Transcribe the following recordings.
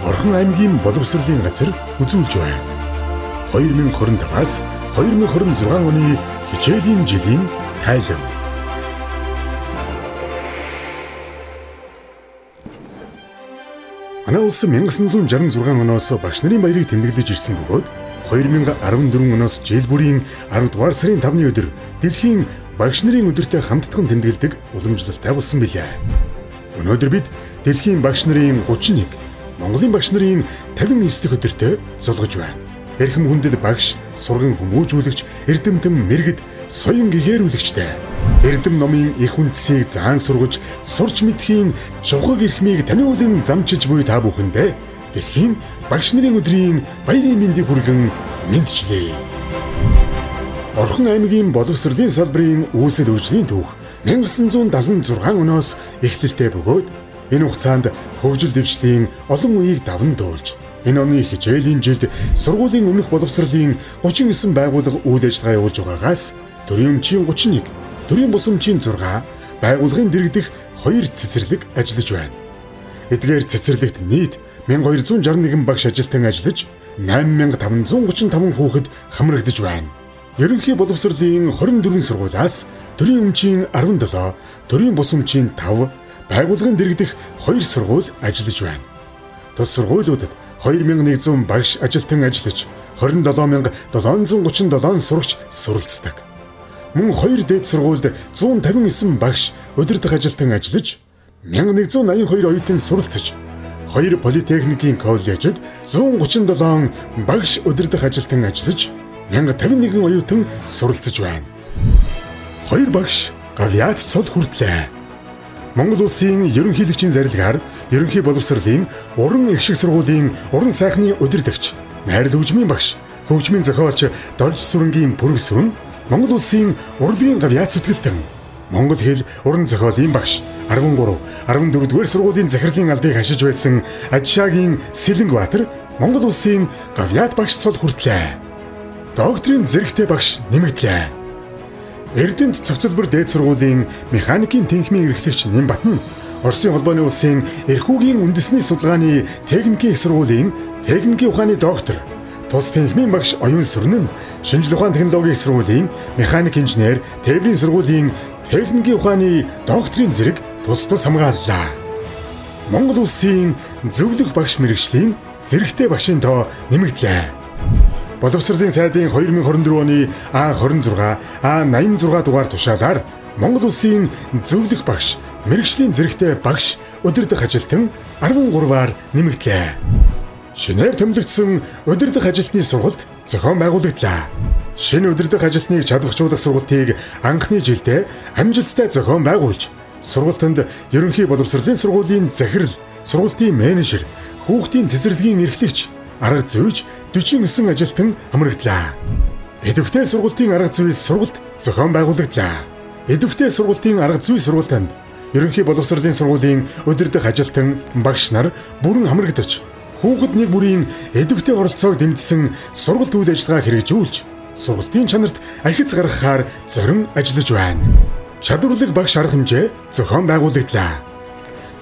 Орхон аймгийн боловсролын газар үзүүлж байна. 2025-аас 2026 оны хичээлийн жилийн тайлан. Манай улс 1966 оноос багш нарын баярыг тэмдэглэж ирсэн бөгөөд 2014 оноос жил бүрийн 10 дугаар сарын 5-ны өдөр дэлхийн багш нарын өдөртөө хамтдаган тэмдэглэдэг уламжлалтай болсон билээ. Өнөөдөр бид дэлхийн багш нарын 31, Монголын багш нарын 59 дэх өдөртөө золгож байна. Эрхэм хүндэт багш, сурган хүмүүжүүлэгч, эрдэмтэн, мэргэд, соён гэгээрүүлэгчтэй эрдэм номын их үндсийг заан сургаж, сурч мэдхийн чухаг эрхмийг таниулан замчилж буй та бүхэндээ дэлхийн багш нарын өдрийн баярын мэндийг хүргэн мэдчилье. Орхон аймгийн боловсролын салбарын үүсэл үржлийн түүх 1976 оноос эхлэлтэй бөгөөд энэ хугацаанд хөгжил дэвшлийн олон үеийг даван туулж, энэ оны хичээлийн жилд сургуулийн өмнөх боловсролын 39 байгууллага үйл ажиллагаа явуулж байгаагаас төрийн өмчийн 31, төрийн бус өмчийн 6, байгууллагын дэргэдэх 2 цэцэрлэг ажиллаж байна. Эдгээр цэцэрлэгт нийт 1261 багш ажилтан ажиллаж 8535 хүүхэд хамрагдаж байна. Ерөнхий боловсролын 24 сургуулиас төрийн өмчийн 17, төрийн бус өмчийн 5, байгууллагын дэргэдэх 2 сургууль ажиллаж байна. Тус сургуулиудад 2100 багш ажилтан ажиллаж 27737 сурагч суралцдаг. Мөн 2 дээд сургуульд 159 багш удирдах ажилтан ажиллаж 1182 оюутан суралцаж, 2 политехникийн коллежид 137 багш удирдах ажилтан ажиллаж 1051 оюутан суралцаж байна. 2 багш гавьяат цол хүртлээ. Монгол улсын ерөнхийлөгчийн зарилгаар ерөнхий боловсролын уран их шиг сургуулийн уран сайхны удирдагч, найрал хөгжмийн багш, хөгжмийн зохиолч Дорж сүрэнгийн профессор нь Монгол улсын урлагийн гавьяат зүтгэлтэн, Монгол хэл уран зохиолын багш, 13, 14 дугаар сургуулийн захирлын албыг хашиж байсан Ажшаагийн Сэлэнбаатар Монгол улсын гавьяат багш цол хүртлээ. Докторийн зэрэгтэй багш нэмэгдлээ. Эрдэнэт цогцлбор дээд сургуулийн механикийн тэнхимийн эрхлэгч Нямбатан Оросын холбооны улсын эрхүүгийн үндэсний судалгааны техникийн их сургуулийн техникийн ухааны доктор, тус тэнхимийн багш Оюун Сүрэн нь шинжлэх ухааны технологийн их сургуулийн механик инженер, тээврийн сургуулийн техникийн ухааны докторийн зэрэг тус хамгааллаа. Монгол улсын зөвлөх багш мэргэжлийн зэрэгтэй багшийн тоо нэмэгдлээ. Боловсролын сайдын 2024 оны А26, А86 дугаар тушаалаар Монгол улсын зөвлөх багш, мэргэжлийн зэрэгтэй багш удирдах ажилтан 13-аар нэмэгдлээ. Шинээр томилогдсон удирдах ажилтны сургалт зохион байгуулагдлаа. Шинэ удирдах ажилтныг чадварчуулах сургалтыг анхны жилдээ амжилттай зохион байгуулж, сургалтанд ерөнхий боловсролын сургуулийн захирал, сургалтын менежер, хүүхдийн цэцэрлэгийн эрхлэгч, арга зүйч 49 ажилтан хамрагдлаа. Идэвхтэй сургалтын арга зүй сургалт зохион байгуулагдлаа. Идэвхтэй сургалтын арга зүй сургалтанд ерөнхий боловсролын сургуулийн удирдах ажилтан, багш нар бүрэн хамрагдаж, хүүхэд нэг бүрийн идэвхтэй оролцоог дэмжсэн сургалт үйл ажиллагаа хэрэгжүүлж, сургалтын чанарт ахиц гаргахаар зорин ажиллаж байна. Чадварлаг багш арга хэмжээ зохион байгуулагдлаа.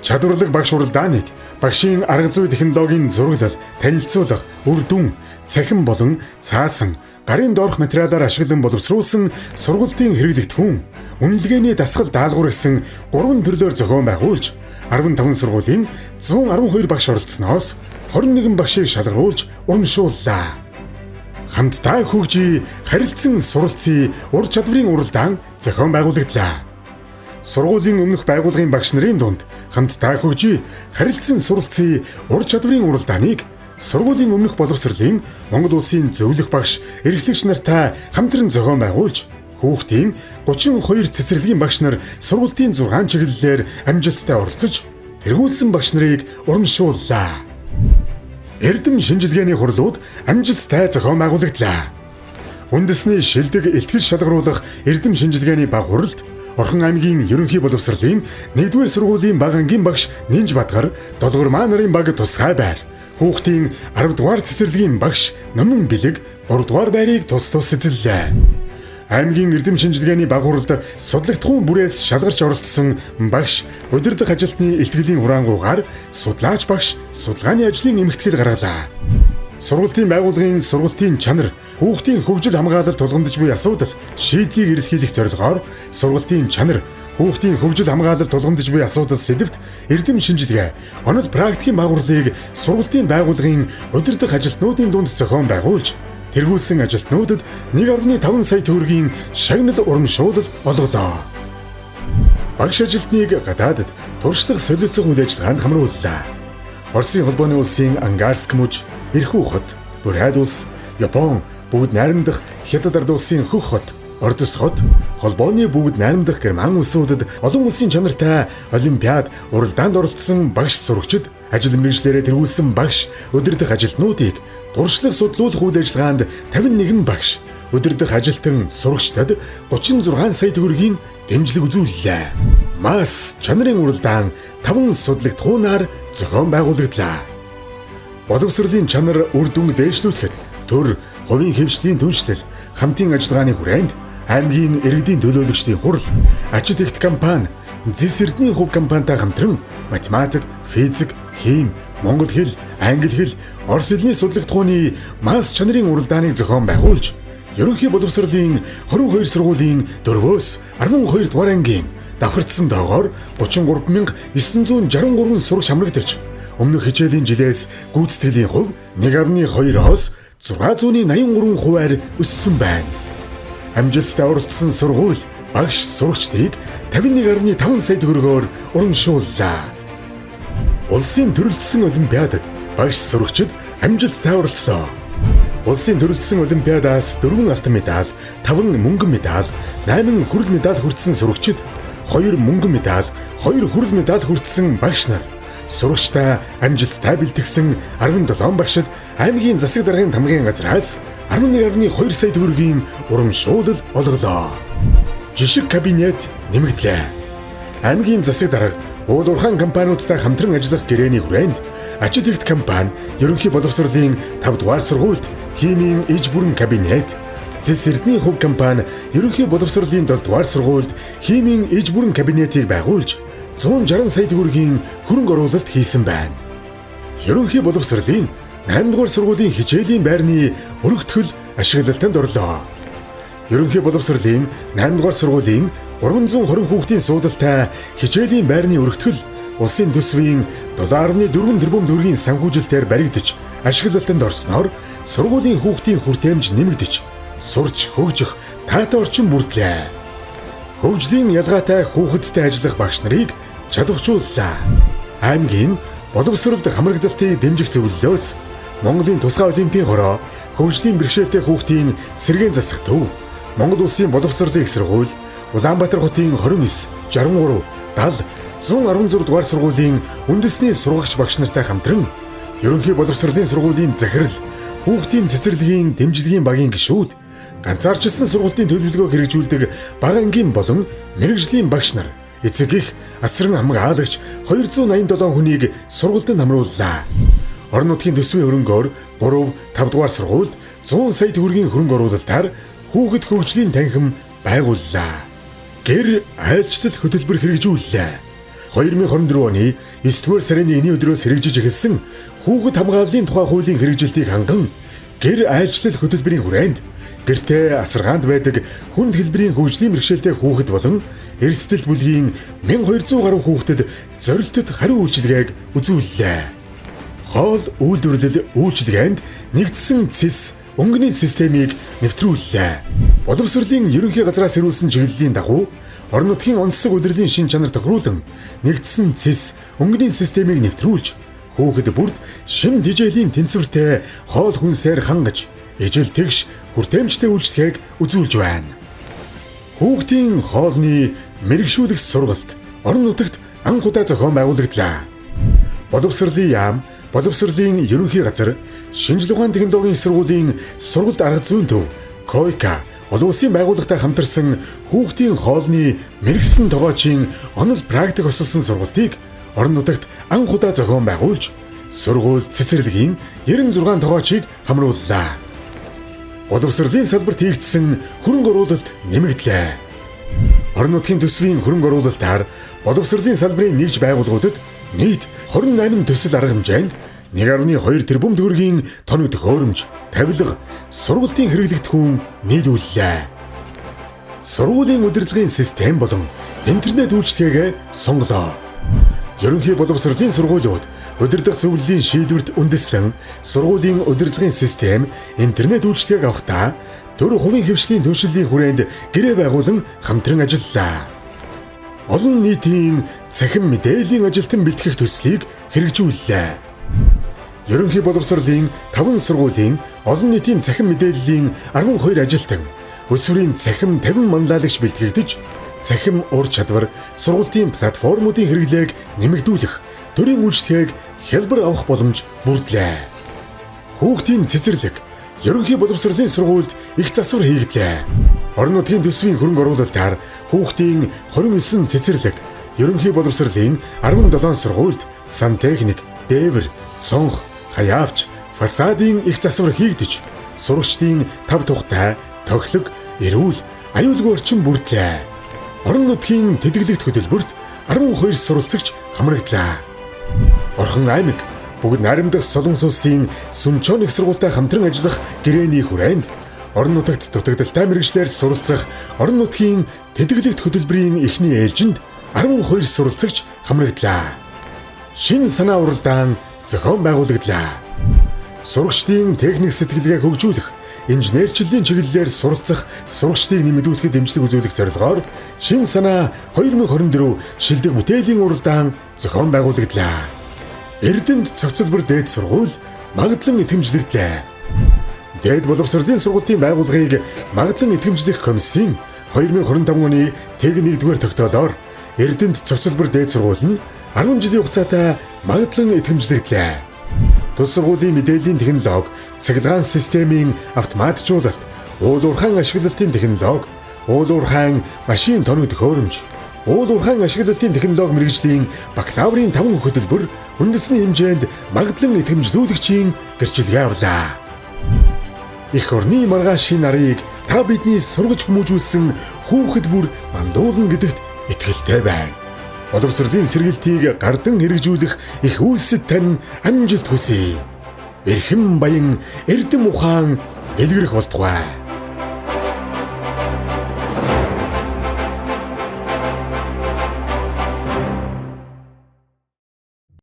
Чадварлаг багш уралдааныг багшийн арга зүй технологийн зураглал, танилцуулга, үр дүн, цахим болон цаасан, гарын доорх материалаар ашиглан боловсруулсан сургалтын хэрэглэгдэхүүн, үнэлгээний дасгал даалгавар гэсэн 3 төрлөөр зохион байгуулж, 15 сургуулийн 112 багш оролцсноос 21 багшийг шалгаруулж урамшууллаа. Хамтдаа хөгжий, харилцан суралцъя, ур чадварын уралдаан зохион байгуулагдлаа. Сургуулийн өмнөх байгууллагын багш нарын дунд хамтдаа хөгжий, харилцан суралцъя, ур чадварын уралдааныг сургуулийн өмнөх боловсролын Монгол улсын зөвлөх багш, эрхлэгч нартай хамтран зохион байгуулж, хүүхдийн 32 цэцэрлэгийн багш нар сургалтын 6 чиглэлээр амжилттай оролцож, тэргүүлсэн багш нарыг урамшууллаа. Эрдэм шинжилгээний хурлууд амжилттай зохион байгуулагдлаа. Үндэсний шилдэг илтгэл шалгаруулах эрдэм шинжилгээний баг хуралд Орхон аймгийн ерөнхий боловсролын 1-р сургуулийн бага ангийн багш Нинж Бадгар, 7-р маа нарын баг Тусгай байр, хүүхдийн 10-р цэцэрлэгийн багш Номон Бэлэг 3-р байрыг тус эзэллээ. Аймгийн эрдэм шинжилгээний баг хуралд судлагдхуун бүрээс шалгарч оролцсон багш удирдах ажилтны илтгэлийн хураангуугаар судлаач багш судалгааны ажлын эмхтгэл гаргалаа. Сургуулийн байгууллагын сургуулийн чанар, хүүхдийн хөгжил хамгаалалт тулгамдж буй асуудал шийдлийг эрэлхийлэх зорилгоор сургуулийн чанар, хүүхдийн хөгжил хамгаалалт тулгамдж буй асуудал сэдвт эрдэм шинжилгээ, онол практикийн баг хурлыг сургуулийн байгууллагын удирдах ажилтнуудын дунд зохион байгуулж тэргүүлсэн ажилтнуудад 1.5 сая төгрөгийн шагнал урамшуулал олголоо. Багш ажилтныг гадаадд туршлага солилцох үйл ажиллагаанд хамрууллаа. Оросын холбооны улсын Ангарск муж, Ирхүү хот, Бурайд улс, Япон бүгд найрамдах Хятад ард улсын Хөх хот, Ордос хот, холбооны бүгд найрамдах Герман улсуудад олон улсын чанартай олимпиад уралдаанд оролцсон багш сурагчид, ажил мэргэжлээрээ тэргүүлсэн багш удирдах ажилтнуудыг туршлага судлуулах үйл ажиллагаанд 51 багш удирдах ажилтан сурагчдад 36 сая төгрөгийн дэмжлэг үзүүллээ. Мас чанарын уралдаан 5 судлагдхуунаар зохион байгуулагдлаа. Боловсролын чанар үр дүн дээшлүүлэхэд төр, хувийн хэвшлийн түншлэл, хамтын ажиллагааны хүрээнд аймгийн иргэдийн төлөөлөгчдийн хурал, ачид ихт компани, Зис эрдэнийн хувь компанитай хамтран математик, физик, хим, монгол хэл, англи хэл, орос хэлний судлагдхууны мас чанарын уралдааныг зохион байгуулж, ерөнхий боловсролын 22 сургуулийн 4-өөс 12 дугаар ангийн давхарцсан доогоор 33963 сурагч хамрагдаж, өмнөх хичээлийн жилээс гүйцэтгэлийн хувь 1.2-оос 683 хувиар өссөн байна. Амжилттай оролцсон сургууль багш сурагчдыг 51.5 сая төгрөгөөр урамшууллаа. Улсын төрөлцсөн олимпиадад багш сурагчид амжилттай оролцлоо. Улсын төрөлцсөн олимпиадаас 4 алтан медаль, 5 мөнгөн медаль, 8 хүрэл медаль хүртсэн сурагчид, 2 мөнгөн медаль, 2 хүрэл медаль хүртсэн багш нар, сурагчтай амжилттай бэлтгэсэн 17 багшид аймгийн засаг даргын тамгын газраас 11.2 сая төгрөгийн урамшуулал олголоо. Жишг кабинет нэмэгдлээ. Аймгийн засаг дарга уул уурхайн компаниудтай хамтран ажиллах гэрээний хүрээнд ачид ихт компани ерөнхий боловсролын 5 дугаар сургуульд химийн иж бүрэн кабинет, Зис эрдэнийн хувь компани ерөнхий боловсролын 7 дугаар сургуульд химийн иж бүрэн кабинетийг байгуулж 160 сая төгрөгийн хөрөнгө оруулалт хийсэн байна. Ерөнхий боловсролын 8 дугаар сургуулийн хичээлийн байрны өргөтгөл ашиглалтанд орлоо. Ерөнхий боловсролын 8 дугаар сургуулийн 320 хүүхдийн суудалтай хичээлийн байрны өргөтгөл улсын төсвийн 7.4 тэрбум төгрөгийн санхүүжилтээр баригдаж ашиглалтанд орсноор сургуулийн хүүхдийн хүртээмж нэмэгдэж сурч хөгжих таатай орчин бүрдлээ. Хөгжлийн ялгаатай хүүхэдтэй ажиллах багш нарыг чадварчууллаа. Аймгийн боловсролд хамрагдалтыг дэмжих зөвлөлөөс Монголын тусгай олимпийн хороо, хөгжлийн бэрхшээлтэй хүүхдийн сэргээн засах төв, Монгол улсын боловсролын их сургууль, Улаанбаатар хотын 29, 63, 70, 116 дугаар сургуулийн үндэсний сургагч багш нартай хамтран ерөнхий боловсролын сургуулийн захирал, хүүхдийн цэцэрлэгийн дэмжлэгийн багийн гишүүд, ганцаарчилсан сургуулийн төлөвлөгөө хэрэгжүүлдэг бага ангийн болон мэрэгжлийн багш нар, эцэг эх, асран хамгаалагч 287 хүнийг сургуульд хамрууллаа. Орон нутгийн төсвийн хөрөнгөөр 3, 5 дугаар сургуульд 100 сая төгрөгийн хөрөнгө оруулалтаар хүүхэд хөгжлийн танхим байгууллаа. Гэр айлчлал хөтөлбөр хэрэгжүүллээ. 2024 оны 9-р сарын 1-ний өдрөөс хэрэгжиж эхэлсэн хүүхэд хамгааллын тухай хуулийн хэрэгжилтийг ханган гэр айлчлал хөтөлбөрийн хүрээнд гэртээ асаргаанд байдаг хүнд хэлбэрийн хөгжлийн бэрхшээлтэй хүүхэд болон эрсдэл бүлгийн 1200 гаруй хүүхдэд зорилтод хариу үйлчилгээг үзүүллээ. Хоол үйлдвэрлэл үйлчилгээнд нэгдсэн цэс өнгөний системийг нэвтрүүллээ. Боловсролын ерөнхий газраас ирүүлсэн чиглэлийн дагуу орон нутгийн онцлог улирлын шин чанар тохируулан нэгдсэн цэс өнгөний системийг нэвтрүүлж хүүхэд бүрд шим дижээлийн тэнцвэртэй хоол хүнсээр хангаж ижил тэгш хүртээмжтэй үйлчлэгийг үзүүлж байна. Хүүхдийн хоолны мэрэгшүүлэх сургалт орон нутагт анх удаа зохион байгуулагдлаа. Боловсролын яам, боловсролын ерөнхий газар, шинжлэх ухааны технологийн сургуулийн сургалт арга зүйн төв, КОИКА олон улсын байгууллагатай хамтарсан хүүхдийн хоолны мэрэгсэн тогоочийн онол практик осолсон сургалтыг орон нутагт анх удаа зохион байгуулж сургууль цэцэрлэгийн 96 тогоочийг хамрууллаа. боловсролын салбарт хийгдсэн хөрөнгө оруулалт нэмэгдлээ. Орон нутгийн төсвийн хөрөнгө оруулалтаар боловсролын салбарын нэгж байгууллагуудад нийт 28 төсөл арга хэмжээнд 1.2 тэрбум төгрөгийн тоног төхөөрөмж, тавилга, сургалтын хэрэглэгдэхүүн нийлүүллээ. Сургуулийн удирдлагын систем болон интернет үйлчилгээгээ сонголоо. Ерөнхий боловсролын сургуулиуд удирдах зөвлөлийн шийдвэрт үндэслэн сургуулийн удирдлагын систем, интернет үйлчилгээг авахдаа төр хувийн хвшлийн түншлэлийн хүрээнд гэрээ байгуулан хамтран ажиллалаа. Олон нийтийн цахим мэдээллийн ажилтан бэлтгэх төслийг хэрэгжүүллээ. Ерөнхий боловсролын 5 сургуулийн олон нийтийн цахим мэдээллийн 12 ажилтан, өсвөрийн цахим 50 манлайлагч бэлтгэгдэж, цахим ур чадвар, сургалтын платформуудын хэрэглээг нэмэгдүүлэх, төрийн үйлчлэгийг хялбар авах боломж бүрдлээ. Хүүхдийн цэцэрлэг, ерөнхий боловсролын сургуульд их засвар хийгдлээ. Орон нутгийн төсвийн хөрөнгө оруулалтаар хүүхдийн 29 цэцэрлэг, ерөнхий боловсролын 17 сургуульд сантехник, дээвэр, цонх, хаяавч, фасадын их засвар хийгдэж, сурагчдын 5 тухтай, тохилог, эрүүл, аюулгүй орчин бүрдлээ. Орон нутгийн тэтгэлэгт хөтөлбөрт 12 суралцагч хамрагдлаа. Орхон аймаг бүгд найрамдах Солонгос улсын Сүнчон их сургуультай хамтран ажиллах гэрээний хүрээнд орон нутагт дутагдaltaй мэргэжлэр суралцах орон нутгийн тэтгэлэгт хөтөлбөрийн эхний ээлжинд 12 суралцагч хамрагдлаа. Шинэ санаа уралдаан зохион байгуулагдлаа. Сурагчдын техник сэтгэлгээ хөгжүүлэх, инженерчлэлийн чиглэлээр суралцах сурагчдыг нэмэгдүүлэхэд дэмжлэг үзүүлэх зорилгоор шинэ санаа 2024 шилдэг бүтээлийн уралдаан зохион байгуулагдлаа. Эрдэнэт цогцлбор дээд сургууль магадлан итгэмжлэгдлээ. Дээд боловсролын сургуулийн байгууллагыг магадлан итгэмжлэх комиссийн 2025 оны тэг 1-р тогтоолоор Эрдэнэт цогцлбор дээд сургууль нь 10 жилийн хугацаатай магадлан итгэмжлэгдлээ. Тус сургуулийн мэдээллийн технологи, цахилгаан системийн автоматжуулалт, уул уурхайн ашиглалтын технологи, уул уурхайн машин тоног төхөөрөмж, уул уурхайн ашиглалтын технологи мэргэжлийн бакалаврын 5 хөтөлбөр үндэсний хэмжээнд магадлан итгэмжлүүлэгчийн гэрчилгээ авлаа. Их орны маргаашийн нарыг та бидний сургаж хүмүүжүүлсэн хүүхэд бүр мандуулна гэдэгт итгэлтэй байна. Боловсролын сэргээлтийг гардан хэрэгжүүлэх их үйлсэд тань амжилт хүсье. Эрхэм баян Эрдэм ухаан дэлгэрэх болтугай.